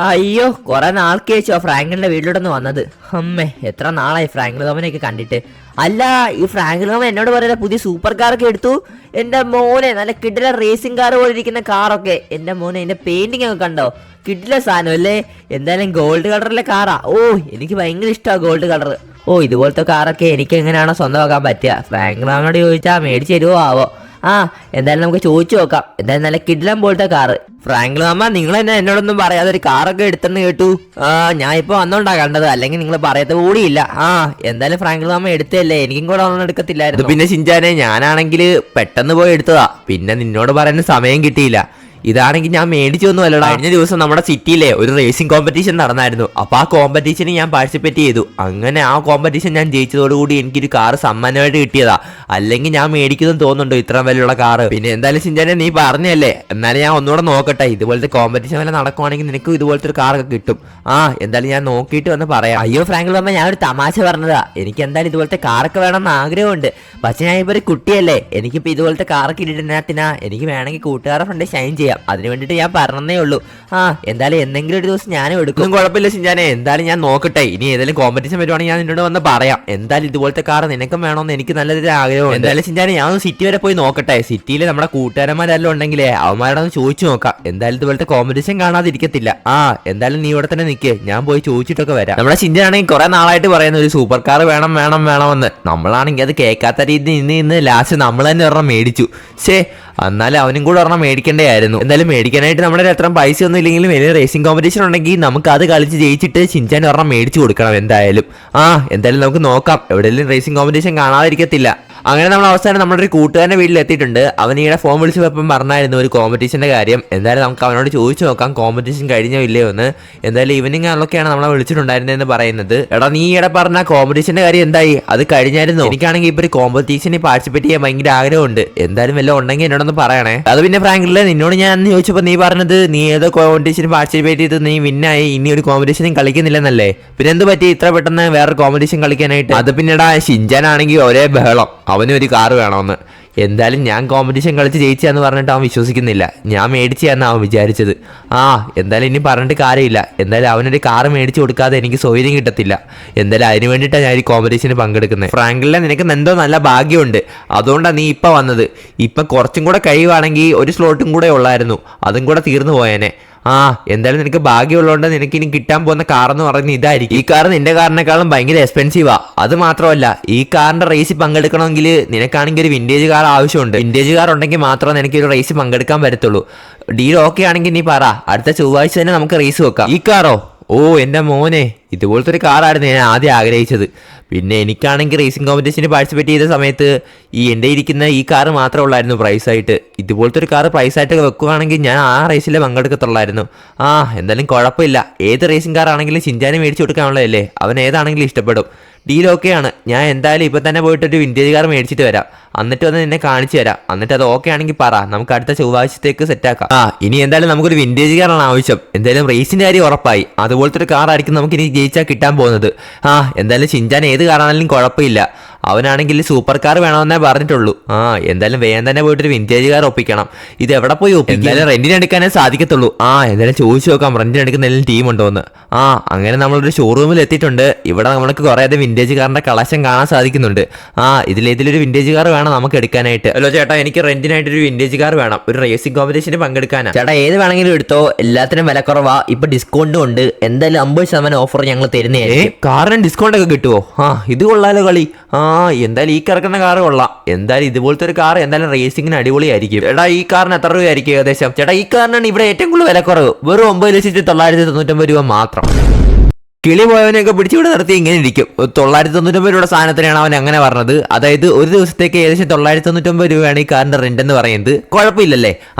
അയ്യോ, കുറെ നാൾക്ക് ശേഷോ ഫ്രാങ്കിളിന്റെ വീട്ടിലോട്ടൊന്ന് വന്നത്. അമ്മേ, എത്ര നാളായി ഫ്രാങ്കിൾ തോമനെയൊക്കെ കണ്ടിട്ട്. അല്ല, ഈ ഫ്രാങ്കിൾ തോമൻ എന്നോട് പറയുന്ന പുതിയ സൂപ്പർ കാറൊക്കെ എടുത്തു. എന്റെ മോനെ, നല്ല കിഡിലെ റേസിംഗ് കാർ പോലെ ഇരിക്കുന്ന കാറൊക്കെ. എന്റെ മോനെ, എന്റെ പെയിന്റിംഗ് ഒക്കെ കണ്ടോ? കിഡിലെ സാധനം അല്ലേ? എന്തായാലും ഗോൾഡ് കളറിലെ കാറാ. ഓ, എനിക്ക് ഭയങ്കര ഇഷ്ടമാണ് ഗോൾഡ് കളർ. ഓ, ഇതുപോലത്തെ കാറൊക്കെ എനിക്ക് എങ്ങനെയാണോ സ്വന്തമാക്കാൻ പറ്റുക? ഫ്രാങ്കിൾ തോമനോട് ചോദിച്ചാൽ മേടിച്ച് തരുമോ ആവോ? എന്തായാലും നമുക്ക് ചോദിച്ചു നോക്കാം. എന്തായാലും നല്ല കിഡിലം പോലത്തെ കാറ്. ഫ്രാങ്കിൾ അമ്മ, നിങ്ങൾ തന്നെ എന്നോടൊന്നും പറയാതെ ഒരു കാറൊക്കെ എടുത്തെന്ന് കേട്ടു. ഞാൻ ഇപ്പൊ വന്നോണ്ടാ കണ്ടത്, അല്ലെങ്കിൽ നിങ്ങൾ പറയത്ത കൂടിയില്ല. എന്തായാലും ഫ്രാങ്കിൾ അമ്മ എടുത്തല്ലേ, എനിക്കും കൂടെ ഒന്നും എടുക്കത്തില്ലായിരുന്നു. പിന്നെ ചിഞ്ചാനെ, ഞാനാണെങ്കിൽ പെട്ടെന്ന് പോയി എടുത്തതാ, പിന്നെ നിന്നോട് പറയാൻ സമയം കിട്ടിയില്ല. ഇതാണെങ്കിൽ ഞാൻ മേടിച്ചൊന്നും അല്ലടാ. കഴിഞ്ഞ ദിവസം നമ്മുടെ സിറ്റിയിലെ ഒരു റേസിംഗ് കോമ്പറ്റീഷൻ നടന്നായിരുന്നു. അപ്പൊ ആ കോമ്പറ്റീഷന് ഞാൻ പാർട്ടിസിപ്പേറ്റ് ചെയ്തു. അങ്ങനെ ആ കോമ്പറ്റീഷൻ ഞാൻ ജയിച്ചതോടുകൂടി എനിക്കൊരു കാറ് സമ്മാനമായിട്ട് കിട്ടിയതാ. അല്ലെങ്കിൽ ഞാൻ മേടിക്കുമെന്ന് തോന്നുന്നുണ്ടോ ഇത്ര വിലയുള്ള കാറ്? പിന്നെ എന്തായാലും ചിഞ്ചാനെ, നീ പറഞ്ഞല്ലേ, എന്നാലും ഞാൻ ഒന്നുകൂടെ നോക്കട്ടെ. ഇതുപോലത്തെ കോമ്പറ്റീഷൻ വല്ല നടക്കുവാണെങ്കിൽ നിനക്കും ഇതുപോലത്തെ ഒരു കാറൊക്കെ കിട്ടും. എന്തായാലും ഞാൻ നോക്കിയിട്ട് വന്ന് പറയാം. അയ്യോ ഫ്രാങ്കിൾ അമ്മ, ഞാൻ ഒരു തമാശ പറഞ്ഞതാ. എനിക്ക് എന്തായാലും ഇതുപോലത്തെ കാറൊക്കെ വേണമെന്ന് ആഗ്രഹമുണ്ട്. പക്ഷെ ഞാൻ ഇപ്പൊ ഒരു കുട്ടിയല്ലേ, എനിക്കിപ്പോ ഇതുപോലത്തെ കാറൊക്കെ ഇട്ടിട്ടിനാ എനിക്ക് വേണമെങ്കിൽ കൂട്ടുകാരുടെ ഫ്രണ്ട് ഷൈൻ ചെയ്യാം. അതിന് വേണ്ടിട്ട് ഞാൻ പറഞ്ഞതേ ഉള്ളൂ. എന്തായാലും എന്തെങ്കിലും ഒരു ദിവസം ഞാനും എടുക്കും. കുഴപ്പമില്ല ചിഞ്ചാനെ, എന്തായാലും ഞാൻ നോക്കട്ടെ. ഇനി ഏതെങ്കിലും കോമ്പറ്റീഷൻ വരുവാണെങ്കിൽ ഞാൻ നിന്നോട് വന്ന് പറയാം. എന്തായാലും ഇതുപോലത്തെ കാർ നിനക്കും വേണമെന്ന് എനിക്ക് നല്ലൊരു ആഗ്രഹം. എന്തായാലും ചിഞ്ചാനെ, ഞാൻ ഒന്ന് സിറ്റി വരെ പോയി നോക്കട്ടെ. സിറ്റിയിൽ നമ്മുടെ കൂട്ടുകാരന്മാരെല്ലാം ഉണ്ടെങ്കിലേ അവന്മാരോടൊന്ന് ചോദിച്ചു നോക്കാം. എന്തായാലും ഇതുപോലത്തെ കോമ്പറ്റീഷൻ കാണാതിരിക്കത്തില്ല. എന്തായാലും നീ ഇവിടെ തന്നെ നിൽക്കേ, ഞാൻ പോയി ചോദിച്ചിട്ടൊക്കെ വരാം. നമ്മുടെ ചിഞ്ചാണെങ്കിൽ കുറെ നാളായിട്ട് പറയുന്ന ഒരു സൂപ്പർ കാർ വേണം വേണം വേണമെന്ന്. നമ്മളാണെങ്കിൽ അത് കേൾക്കാത്ത രീതി ഇന്ന് ലാസ്റ്റ് നമ്മൾ തന്നെ ഒരെണ്ണം മേടിച്ചു. എന്നാലും അവനും കൂടെ ഒരെണ്ണം മേടിക്കേണ്ടതായിരുന്നു. എന്തായാലും മേടിക്കാനായിട്ട് നമ്മുടെ അത്ര പൈസ ഒന്നും ഇല്ലെങ്കിലും വലിയ റേസിംഗ് കോമ്പറ്റീഷൻ ഉണ്ടെങ്കിൽ നമുക്ക് അത് കളിച്ച് ജയിച്ചിട്ട് ചിഞ്ചാൻ ഒരെണ്ണം മേടിച്ചു കൊടുക്കണം. എന്തായാലും നമുക്ക് നോക്കാം. എവിടെയെങ്കിലും റേസിംഗ് കോമ്പറ്റീഷൻ കാണാതിരിക്കത്തില്ല. അങ്ങനെ നമ്മൾ അവസാനം നമ്മുടെ ഒരു കൂട്ടുകാരൻ്റെ വീട്ടിൽ എത്തിയിട്ടുണ്ട്. അവൻ ഈടെ ഫോൺ വിളിച്ച് പോയപ്പം പറഞ്ഞായിരുന്നു ഒരു കോമ്പറ്റീഷൻ്റെ കാര്യം. എന്തായാലും നമുക്ക് അവനോട് ചോദിച്ചു നോക്കാം കോമ്പറ്റീഷൻ കഴിഞ്ഞോ ഇല്ലയോ എന്ന്. എന്തായാലും ഈവനിങ് ആളൊക്കെയാണ് നമ്മളെ വിളിച്ചിട്ടുണ്ടായിരുന്നതെന്ന് പറയുന്നത്. എടാ, നീ ഈടെ പറഞ്ഞ കോമ്പറ്റീഷൻ്റെ കാര്യം എന്തായി? അത് കഴിഞ്ഞായിരുന്നു? എനിക്കാണെങ്കിൽ ഇപ്പോൾ ഒരു കോമ്പറ്റീഷനിൽ പാർട്ടിസിപ്പേറ്റ് ചെയ്യാൻ ഭയങ്കര ആഗ്രഹമുണ്ട്. എന്തായാലും വല്ലതും ഉണ്ടെങ്കിൽ എന്നോടൊന്ന് പറയണേ. അത് പിന്നെ ഫ്രാങ്കിളിലെ നിന്നോട് ഞാൻ അന്ന് ചോദിച്ചപ്പോൾ നീ പറഞ്ഞത് നീ ഏതോ കോമ്പറ്റീഷന് പാർട്ടിസിപ്പേറ്റ് ചെയ്ത് നീ വിന്നായി, ഇനി ഒരു കോമ്പറ്റീഷനും കളിക്കുന്നില്ലെന്നല്ലേ? പിന്നെ എന്ത് പറ്റി ഇത്ര പെട്ടെന്ന് വേറെ കോമ്പറ്റീഷൻ കളിക്കാനായിട്ട്? അത് പിന്നെടാ, ഷിൻജാനാണെങ്കിൽ ഒരേ ബഹളം, അവനൊരു കാറ് വേണമെന്ന്. എന്തായാലും ഞാൻ കോമ്പറ്റീഷൻ കളിച്ച് ജയിച്ചാന്ന് പറഞ്ഞിട്ട് അവൻ വിശ്വസിക്കുന്നില്ല. ഞാൻ മേടിച്ചാന്ന് അവൻ വിചാരിച്ചത്. എന്തായാലും ഇനി പറഞ്ഞിട്ട് കാര്യമില്ല. എന്തായാലും അവനൊരു കാറ് മേടിച്ച് കൊടുക്കാതെ എനിക്ക് സൗകര്യം കിട്ടത്തില്ല. എന്തായാലും അതിന് വേണ്ടിയിട്ടാണ് ഞാൻ ഈ കോമ്പറ്റീഷന് പങ്കെടുക്കുന്നത്. ഫ്രാങ്കിളിലെ നിനക്ക് എന്തോ നല്ല ഭാഗ്യമുണ്ട്, അതുകൊണ്ടാണ് നീ ഇപ്പം വന്നത്. ഇപ്പം കുറച്ചും കൂടെ കഴിയുവാണെങ്കിൽ ഒരു സ്ലോട്ടും കൂടെ ഉള്ളായിരുന്നു, അതും കൂടെ തീർന്നു പോയേനെ. എന്തായാലും നിനക്ക് ഭാഗ്യമുള്ളതുകൊണ്ട് നിനക്ക് ഇനി കിട്ടാൻ പോകുന്ന കാറെന്ന് പറയുന്നത് ഇതായിരിക്കും. ഈ കാർ നിന്റെ കാറിനേക്കാളും ഭയങ്കര എക്സ്പെൻസീവാ. അത് മാത്രമല്ല, ഈ കാറിന്റെ റേസിൽ പങ്കെടുക്കണമെങ്കിൽ നിനക്കാണെങ്കിൽ ഒരു വിന്റേജ് കാർ ആവശ്യമുണ്ട്. വിന്റേജ് കാർ ഉണ്ടെങ്കിൽ മാത്രമേ നിനക്ക് ഒരു റേസിൽ പങ്കെടുക്കാൻ പറ്റത്തുള്ളൂ. ഡീൽ ഓക്കെ ആണെങ്കിൽ നീ പറ, അടുത്ത ചൊവ്വാഴ്ച തന്നെ നമുക്ക് റേസ് വെക്കാം. ഈ കാറോ? ഓ എൻ്റെ മോനെ, ഇതുപോലത്തെ ഒരു കാറായിരുന്നു ഞാൻ ആദ്യം ആഗ്രഹിച്ചത്. പിന്നെ എനിക്കാണെങ്കിൽ റേസിംഗ് കോമ്പറ്റീഷന് പാർട്ടിസിപ്പേറ്റ് ചെയ്ത സമയത്ത് എൻ്റെ ഇരിക്കുന്ന ഈ കാറ് മാത്രമേ ഉള്ളായിരുന്നു പ്രൈസായിട്ട്. ഇതുപോലത്തെ ഒരു കാറ് പ്രൈസായിട്ട് വെക്കുകയാണെങ്കിൽ ഞാൻ ആ റേസിലെ പങ്കെടുക്കത്തുള്ളായിരുന്നു. എന്തായാലും കുഴപ്പമില്ല. ഏത് റേസിംഗ് കാറാണെങ്കിലും ചിഞ്ചാനെ മേടിച്ച് കൊടുക്കാനുള്ളതല്ലേ, അവൻ ഏതാണെങ്കിലും ഇഷ്ടപ്പെടും. ഡീൽ ഓക്കെയാണ്. ഞാൻ എന്തായാലും ഇപ്പം തന്നെ പോയിട്ടൊരു വിൻറ്റേജ് കാർ മേടിച്ചിട്ട് വരാം. എന്നിട്ട് വന്ന് നിന്നെ കാണിച്ചു തരാം. എന്നിട്ട് അത് ഓക്കെ ആണെങ്കിൽ പറ, നമുക്ക് അടുത്ത ചൊവ്വാഴ്ചത്തേക്ക് സെറ്റാക്കാം. ഇനി എന്തായാലും നമുക്കൊരു വിൻറ്റേജ് കാറാണ് ആവശ്യം. എന്തായാലും റേസിൻ്റെ കാര്യം ഉറപ്പായി. അതുപോലത്തെ ഒരു കാറായിരിക്കും നമുക്ക് ഇനി ജയിച്ചാൽ കിട്ടാൻ പോകുന്നത്. എന്തായാലും ചിഞ്ചാൻ ഏത് കാറാണെങ്കിലും കുഴപ്പമില്ല. അവനാണെങ്കിൽ സൂപ്പർ കാർ വേണമെന്നേ പറഞ്ഞിട്ടുള്ളൂ. എന്തായാലും വേഗം തന്നെ പോയിട്ടൊരു വിൻറ്റേജ് കാർ ഒപ്പിക്കണം. ഇത് എവിടെ പോയി ഒപ്പിക്കും? എന്തായാലും റെന്റിന് എടുക്കാനേ സാധിക്കത്തുള്ളൂ. എന്തായാലും ചോദിച്ചു നോക്കാം റെന്റിന് എടുക്കുന്ന എന്തെങ്കിലും ടീം ഉണ്ടോ എന്ന്. അങ്ങനെ നമ്മളൊരു ഷോറൂമിൽ എത്തിയിട്ടുണ്ട്. ഇവിടെ നമുക്ക് കുറേയധികം വിൻറ്റേജ് കാറിന്റെ കളക്ഷൻ കാണാൻ സാധിക്കുന്നുണ്ട്. ഇതിലേതിലൊരു വിൻറ്റേജ് കാർ വേണം നമുക്ക് എടുക്കാനായിട്ട്. ഹലോ ചേട്ടാ, എനിക്ക് റെന്റിനായിട്ടൊരു വിൻറ്റേജ് കാർ വേണം, ഒരു റേസിംഗ് കോമ്പറ്റീഷന് പങ്കെടുക്കാനാണ്. ചേട്ടാ, ഏത് വേണമെങ്കിലും എടുത്തോ, എല്ലാത്തിനും വില കുറവാ. ഇപ്പൊ ഡിസ്കൗണ്ടും ഉണ്ട്. എന്തായാലും 50% ഓഫർ ഞങ്ങൾ തരുന്നേ. കാറിന് ഡിസ്കൗണ്ട് ഒക്കെ കിട്ടുമോ? ഇത് കൊള്ളാലോ കളി. എന്തായാലും ഈ കിടക്കുന്ന കാറ് കൊള്ളാം. എന്തായാലും ഇതുപോലത്തെ ഒരു കാർ എന്തായാലും റേസിംഗിന് അടിപൊളിയായിരിക്കും. ചേട്ടാ, ഈ കാറിന് എത്ര രൂപയായിരിക്കും ഏകദേശം? ചേട്ടാ, ഈ കാറിനാണ് ഇവിടെ ഏറ്റവും കൂടുതൽ വില കുറവ്, വെറും 9,999 രൂപ മാത്രം. കിളി പോയവനെയൊക്കെ പിടിച്ചിവിടെ നിർത്തി ഇങ്ങനെ ഇരിക്കും. 999 രൂപയുടെ സാധനത്തിനാണ് അവൻ അങ്ങനെ പറഞ്ഞത്. അതായത് ഒരു ദിവസത്തേക്ക് ഏകദേശം 999 രൂപയാണ് ഈ കാറിന്റെ റെന്റ് എന്ന് പറയുന്നത്. കുഴപ്പമില്ലല്ലേ?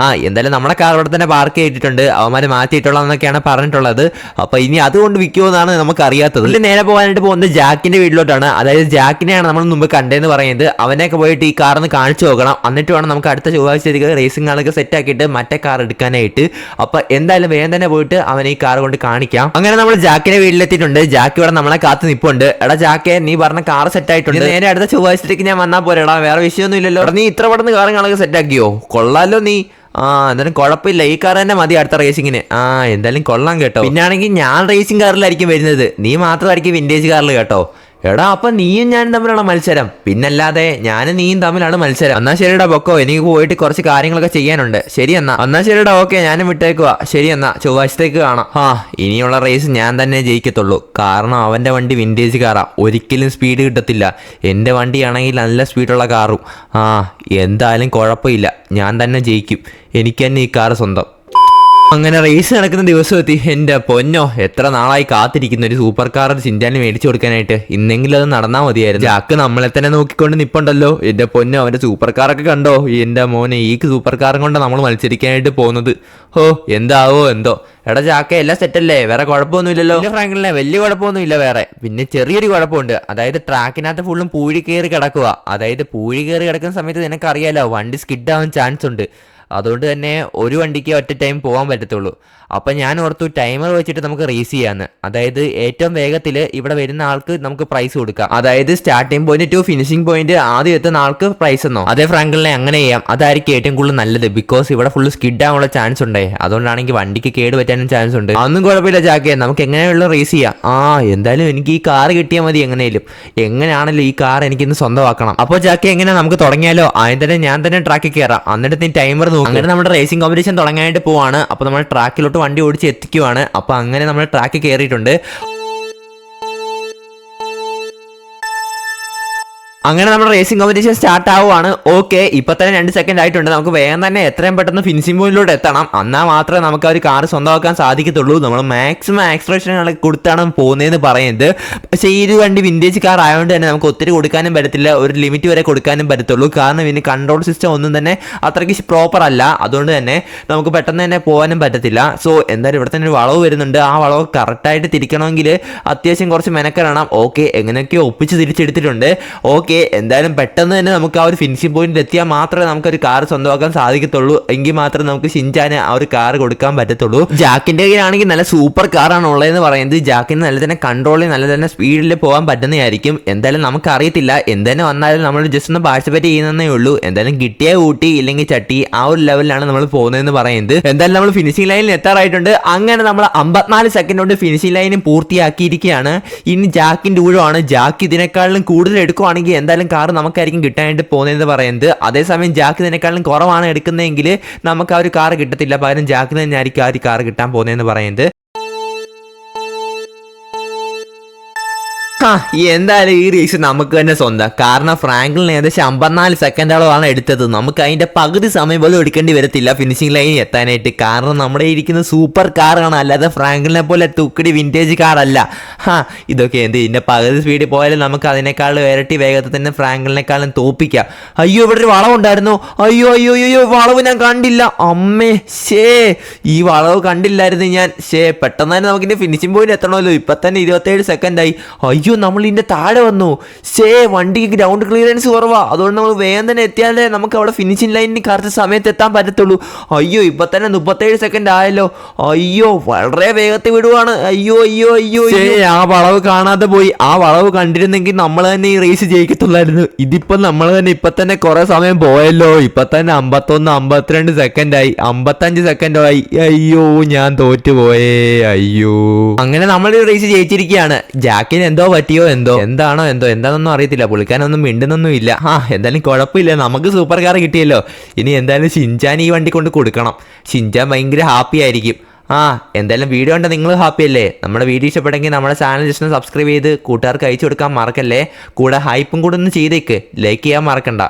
എന്തായാലും നമ്മുടെ കാർ ഇവിടെ തന്നെ പാർക്ക് ചെയ്തിട്ടുണ്ട്. അവന്മാര് മാറ്റിയിട്ടുള്ളതെന്നൊക്കെയാണ് പറഞ്ഞിട്ടുള്ളത്. അപ്പൊ ഇനി അതുകൊണ്ട് വിൽക്കുമെന്നാണ് നമുക്ക് അറിയാത്തത്. ഇതിൽ നേരെ പോകാനായിട്ട് പോകുന്നത് ജാക്കിന്റെ വീട്ടിലോട്ടാണ്. അതായത് ജാക്കിനെയാണ് നമ്മൾ മുമ്പ് കണ്ടതെന്ന് പറയുന്നത്. അവനെയൊക്കെ പോയിട്ട് ഈ കാറിന് കാണിച്ചു നോക്കണം. എന്നിട്ട് വേണം നമുക്ക് അടുത്ത ചൊവ്വാഴ്ചത്തേക്ക് റേസിംഗ് ആളൊക്കെ സെറ്റ് ആക്കിയിട്ട് മറ്റേ കാർ എടുക്കാനായിട്ട്. അപ്പൊ എന്തായാലും വേഗം തന്നെ പോയിട്ട് അവനെ ഈ കാർ കൊണ്ട് കാണിക്കാം. അങ്ങനെ നമ്മൾ ജാക്കിന്റെ വീട്ടിലെത്തി എത്തിയിട്ടുണ്ട്. ജാക്കി ഇവിടെ നമ്മളെ കാത്ത് നിപ്പുണ്ട്. എടാ ജാക്കെ, നീ പറഞ്ഞ കാർ സെറ്റ് ആയിട്ടുണ്ട്. നേരെ അടുത്ത ചൊവ്വാഴ്ചത്തേക്ക് ഞാൻ വന്നാൽ പോരെടാ, വേറെ വിഷയമൊന്നും ഇല്ലല്ലോ. നീ ഇത്ര പെട്ടെന്ന് കാറും കാണൊക്കെ സെറ്റ് ആക്കിയോ? കൊള്ളാലോ നീ. എന്തായാലും കുഴപ്പമില്ല, ഈ കാർ തന്നെ മതി അടുത്ത റേസിങ്ങിന്. എന്തായാലും കൊള്ളാം കേട്ടോ. പിന്നാണെങ്കിൽ ഞാൻ റേസിംഗ് കാറിലായിരിക്കും വരുന്നത്, നീ മാത്രമായിരിക്കും വിന്റേജ് കാറിൽ കേട്ടോ. എടാ അപ്പൊ നീയും ഞാനും തമ്മിലുള്ള മത്സരം, പിന്നല്ലാതെ ഞാനും നീയും തമ്മിലാണ് മത്സരം. എന്നാ ശരിടാ പൊക്കോ, എനിക്ക് പോയിട്ട് കുറച്ച് കാര്യങ്ങളൊക്കെ ചെയ്യാനുണ്ട്. ശരി എന്നാ ശരിടാ, ഓക്കെ ഞാനും വിട്ടേക്കുവാ. ശരി എന്നാ ചൊവ്വാഴ്ചത്തേക്ക് കാണാം. ഇനിയുള്ള റേസ് ഞാൻ തന്നെ ജയിക്കത്തുള്ളൂ, കാരണം അവന്റെ വണ്ടി വിന്റേജ് കാറാ, ഒരിക്കലും സ്പീഡ് കിട്ടത്തില്ല. എൻ്റെ വണ്ടിയാണെങ്കിൽ നല്ല സ്പീഡുള്ള കാറും. എന്തായാലും കുഴപ്പമില്ല, ഞാൻ തന്നെ ജയിക്കും. എനിക്ക് തന്നെ ഈ കാറ് സ്വന്തം. അങ്ങനെ റേസ് നടക്കുന്ന ദിവസം എത്തി. എൻ്റെ പൊന്നോ, എത്ര നാളായി കാത്തിരിക്കുന്ന ഒരു സൂപ്പർ കാർ ചിഞ്ചാന് മേടിച്ചു കൊടുക്കാനായിട്ട്. ഇന്നെങ്കിലും അത് നടന്നാൽ മതിയായിരുന്നു. ജാക്ക് നമ്മളെ തന്നെ നോക്കിക്കൊണ്ട് നിപ്പുണ്ടല്ലോ. എൻ്റെ പൊന്നോ, അവൻ്റെ സൂപ്പർ കാറൊക്കെ കണ്ടോ? എൻ്റെ മോനെ, ഈ സൂപ്പർ കാറും കൊണ്ട് നമ്മൾ മത്സരിക്കാനായിട്ട് പോകുന്നത്. എന്താവോ എന്തോ. എടാ ജാക്കെ, എല്ലാം സെറ്റല്ലേ? വേറെ കുഴപ്പമൊന്നുമില്ലല്ലോ? ഫ്രാങ്കിളിനെ വലിയ കുഴപ്പമൊന്നുമില്ല വേറെ. പിന്നെ ചെറിയൊരു കുഴപ്പമുണ്ട്, അതായത് ട്രാക്കിനകത്ത് ഫുള്ളും പൂഴി കയറി കിടക്കുക. അതായത് പൂഴി കയറി കിടക്കുന്ന സമയത്ത് നിനക്കറിയാലോ, വണ്ടി സ്കിഡ് ആവാൻ ചാൻസ് ഉണ്ട്. അതുകൊണ്ട് തന്നെ ഒരു വണ്ടിക്ക് ഒറ്റ ടൈം പോകാൻ പറ്റത്തുള്ളൂ. അപ്പം ഞാൻ ഓർത്തു ടൈമർ വെച്ചിട്ട് നമുക്ക് റേസ് ചെയ്യാമെന്ന്. അതായത് ഏറ്റവും വേഗത്തിൽ ഇവിടെ വരുന്ന ആൾക്ക് നമുക്ക് പ്രൈസ് കൊടുക്കാം. അതായത് starting point two finishing point ആദ്യം എത്തുന്ന ആൾക്ക് പ്രൈസ് എന്നോ. അതേ ഫ്രാങ്കിളിനെ അങ്ങനെ ചെയ്യാം, അതായിരിക്കും ഏറ്റവും കൂടുതൽ നല്ലത്. ബിക്കോസ് ഇവിടെ ഫുള്ള് സ്കിഡ് ആവാനുള്ള ചാൻസ് ഉണ്ടേ, അതുകൊണ്ടാണെങ്കിൽ വണ്ടിക്ക് കേട് പറ്റാനും ചാൻസ് ഉണ്ട്. അതൊന്നും കുഴപ്പമില്ല ജാക്കെ, നമുക്ക് എങ്ങനെയുള്ള റേസ് ചെയ്യാം. എന്തായാലും എനിക്ക് ഈ കാർ കിട്ടിയാൽ മതി എങ്ങനെയും. എങ്ങനെയാണല്ലോ ഈ കാർ എനിക്കിന്ന് സ്വന്തമാക്കണം. അപ്പോൾ ജാക്കെ എങ്ങനെ നമുക്ക് തുടങ്ങിയാലോ? ആദ്യം തന്നെ ഞാൻ തന്നെ ട്രാക്കിൽ കയറാം, എന്നിട്ട് നീ ടൈമർ നോക്കും. അങ്ങനെ നമ്മുടെ റേസിംഗ് കോമ്പറ്റീഷൻ തുടങ്ങാനായിട്ട് പോവാണ്. അപ്പോൾ നമ്മൾ ട്രാക്കിലോട്ട് വണ്ടി ഓടിച്ച് എത്തിക്കുവാണ്. അപ്പോൾ അങ്ങനെ നമ്മൾ ട്രാക്കിൽ കയറിയിട്ടുണ്ട്. അങ്ങനെ നമ്മുടെ റേസിംഗ് കോമ്പറ്റീഷൻ സ്റ്റാർട്ട് ആവുകയാണ്. ഓക്കെ, ഇപ്പൊ തന്നെ 2 സെക്കൻഡ് ആയിട്ടുണ്ട്. നമുക്ക് വേഗം തന്നെ എത്രയും പെട്ടെന്ന് ഫിനിഷിംഗ് പോയിന്റിലോട്ട് എത്തണം. എന്നാൽ മാത്രമേ നമുക്ക് ആ ഒരു കാർ സ്വന്തമാക്കാൻ സാധിക്കത്തുള്ളൂ. നമ്മൾ മാക്സിമം ആക്സലറേഷൻ കൊടുത്താണ് പോകുന്നതെന്ന് പറയുന്നത്. പക്ഷേ ഈ ഒരു വണ്ടി വിന്റേജ് കാർ ആയതുകൊണ്ട് തന്നെ നമുക്ക് ഒത്തിരി കൊടുക്കാനും പറ്റത്തില്ല, ഒരു ലിമിറ്റ് വരെ കൊടുക്കാനും പറ്റത്തുള്ളൂ. കാരണം ഇതിന് കൺട്രോൾ സിസ്റ്റം ഒന്നും തന്നെ അത്രയ്ക്ക് പ്രോപ്പർ അല്ല. അതുകൊണ്ട് തന്നെ നമുക്ക് പെട്ടെന്ന് തന്നെ പോകാനും പറ്റത്തില്ല. സോ എന്തായാലും ഇവിടെ തന്നെ ഒരു വളവ് വരുന്നുണ്ട്. ആ വളവ് കറക്റ്റായിട്ട് തിരിക്കണമെങ്കിൽ അത്യാവശ്യം കുറച്ച് മെനക്കെടണം. ഓക്കെ, എങ്ങനെയൊക്കെയോ ഒപ്പിച്ച് തിരിച്ചെടുത്തിട്ടുണ്ട്. ഓക്കെ, എന്തായാലും പെട്ടെന്ന് തന്നെ നമുക്ക് ആ ഒരു ഫിനിഷിംഗ് പോയിന്റിൽ എത്തിയാൽ മാത്രമേ നമുക്കൊരു കാർ സ്വന്തമാക്കാൻ സാധിക്കത്തുള്ളൂ. എങ്കിൽ മാത്രമേ നമുക്ക് ഷിൻചാന് ആ ഒരു കാർ കൊടുക്കാൻ പറ്റത്തുള്ളൂ. ജാക്കിന്റെ കയ്യിലാണെങ്കിൽ നല്ല സൂപ്പർ കാറാണ് ഉള്ളതെന്ന് പറയുന്നത്. ജാക്കിന് നല്ല തന്നെ കൺട്രോളിൽ നല്ല തന്നെ സ്പീഡിൽ പോകാൻ പറ്റുന്നതായിരിക്കും. എന്തായാലും നമുക്ക് അറിയത്തില്ല, എന്തെന്നെ വന്നാലും നമ്മൾ ജസ്റ്റ് ഒന്ന് പാർട്ടിസിപ്പേറ്റ് ചെയ്യുന്നതേ ഉള്ളൂ. എന്തായാലും കിട്ടിയ ഊട്ടി ഇല്ലെങ്കിൽ ചട്ടി, ആ ഒരു ലെവലിലാണ് നമ്മൾ പോകുന്നതെന്ന് പറയുന്നത്. എന്തായാലും നമ്മൾ ഫിനിഷിംഗ് ലൈനിൽ എത്താറായിട്ടുണ്ട്. അങ്ങനെ നമ്മൾ 54 സെക്കൻഡ് കൊണ്ട് ഫിനിഷിംഗ് ലൈനും പൂർത്തിയാക്കിയിരിക്കുകയാണ്. ഇനി ജാക്കിന്റെ ഊഴമാണ്. ജാക്ക് ഇതിനേക്കാളും കൂടുതൽ എടുക്കുവാണെങ്കിൽ എന്തായാലും കാർ നമുക്കായിരിക്കും കിട്ടാനായിട്ട് പോകുന്നതെന്ന് പറയുന്നത്. അതേസമയം ജാക്ക് ഇതിനേക്കാളും കുറവാണ് എടുക്കുന്നതെങ്കിൽ നമുക്ക് ആ ഒരു കാർ കിട്ടത്തില്ല, പകരം ജാക്കിന് തന്നെ ആയിരിക്കും ആ ഒരു കാർ കിട്ടാൻ പോകുന്നതെന്ന് പറയുന്നത്. എന്തായാലും ഈ റേസ് നമുക്ക് തന്നെ സ്വന്തം. കാരണം ഫ്രാങ്കിളിന് ഏകദേശം 54 സെക്കൻഡോളമാണ് എടുത്തത്. നമുക്ക് അതിന്റെ പകുതി സമയം പോലും എടുക്കേണ്ടി വരത്തില്ല ഫിനിഷിംഗ് ലൈനിൽ എത്താനായിട്ട്. കാരണം നമ്മുടെ ഇരിക്കുന്ന സൂപ്പർ കാറാണ്, അല്ലാതെ ഫ്രാങ്കിളിനെ പോലെ തുക്കടി വിന്റേജ് കാറല്ല. ഇതൊക്കെ ഇതിന്റെ പകുതി സ്പീഡിൽ പോയാലും നമുക്ക് അതിനേക്കാളും ഇരട്ടി വേഗത്തിൽ തന്നെ ഫ്രാങ്കിളിനേക്കാളും തോപ്പിക്കാം. അയ്യോ, ഇവിടെ ഒരു വളവുണ്ടായിരുന്നു. അയ്യോ അയ്യോ അയ്യോ, വളവ് ഞാൻ കണ്ടില്ല. അമ്മേ, ഈ വളവ് കണ്ടില്ലായിരുന്നു ഞാൻ. പെട്ടെന്ന് തന്നെ നമുക്കിന്റെ ഫിനിഷിംഗ് പോയിന്റ് എത്തണമല്ലോ. ഇപ്പൊ തന്നെ 27 സെക്കൻഡായി. അയ്യോ, നമ്മൾ ഇതിന്റെ താഴെ വന്നു. വണ്ടിക്ക് ഗ്രൗണ്ട് ക്ലിയറൻസ് കുറവാ. അതുകൊണ്ട് നമ്മൾ വേഗം തന്നെ എത്തിയാലേ നമുക്ക് അവിടെ ഫിനിഷിംഗ് ലൈനിന് കറക്റ്റ് സമയത്ത് എത്താൻ പറ്റത്തുള്ളൂ. അയ്യോ, ഇപ്പൊ തന്നെ 37 സെക്കൻഡ് ആയല്ലോ. അയ്യോ, വളരെ വേഗത്തിൽ വിടുവാണ്. അയ്യോ അയ്യോ അയ്യോ, ആ വളവ് കാണാതെ പോയി. ആ വളവ് കണ്ടിരുന്നെങ്കിൽ നമ്മൾ തന്നെ ഈ റേസ് ജയിക്കത്തുള്ളായിരുന്നു. ഇതിപ്പോ നമ്മൾ തന്നെ ഇപ്പൊ തന്നെ കുറെ സമയം പോയല്ലോ. ഇപ്പൊ തന്നെ 51, 52 സെക്കൻഡായി, 55 സെക്കൻഡായി. അയ്യോ, ഞാൻ തോറ്റുപോയേ. അയ്യോ, അങ്ങനെ നമ്മൾ ഈ റേസ് ജയിച്ചിരിക്കുകയാണ്. ജാക്കിന് എന്തോ പറ്റിയോ എന്താണെന്നൊന്നും അറിയത്തില്ല. പുള്ളിക്കാനൊന്നും മിണ്ടുന്നൊന്നും ഇല്ല. എന്തായാലും കുഴപ്പമില്ല, നമുക്ക് സൂപ്പർ കാർ കിട്ടിയല്ലോ. ഇനി എന്തായാലും ഷിൻചാൻ ഈ വണ്ടി കൊണ്ട് കൊടുക്കണം. ഷിൻചാൻ ഭയങ്കര ഹാപ്പി ആയിരിക്കും. എന്തായാലും വീഡിയോ കണ്ട നിങ്ങൾ ഹാപ്പി അല്ലേ? നമ്മുടെ വീഡിയോ ഇഷ്ടപ്പെട്ടെങ്കിൽ നമ്മുടെ ചാനൽ ജസ്റ്റ് സബ്സ്ക്രൈബ് ചെയ്ത് കൂട്ടുകാർക്ക് അയച്ചു കൊടുക്കാൻ മറക്കല്ലേ. കൂടെ ഹൈപ്പും കൂടെ ഒന്ന് ചെയ്തേക്ക്, ലൈക്ക് ചെയ്യാൻ മറക്കണ്ട.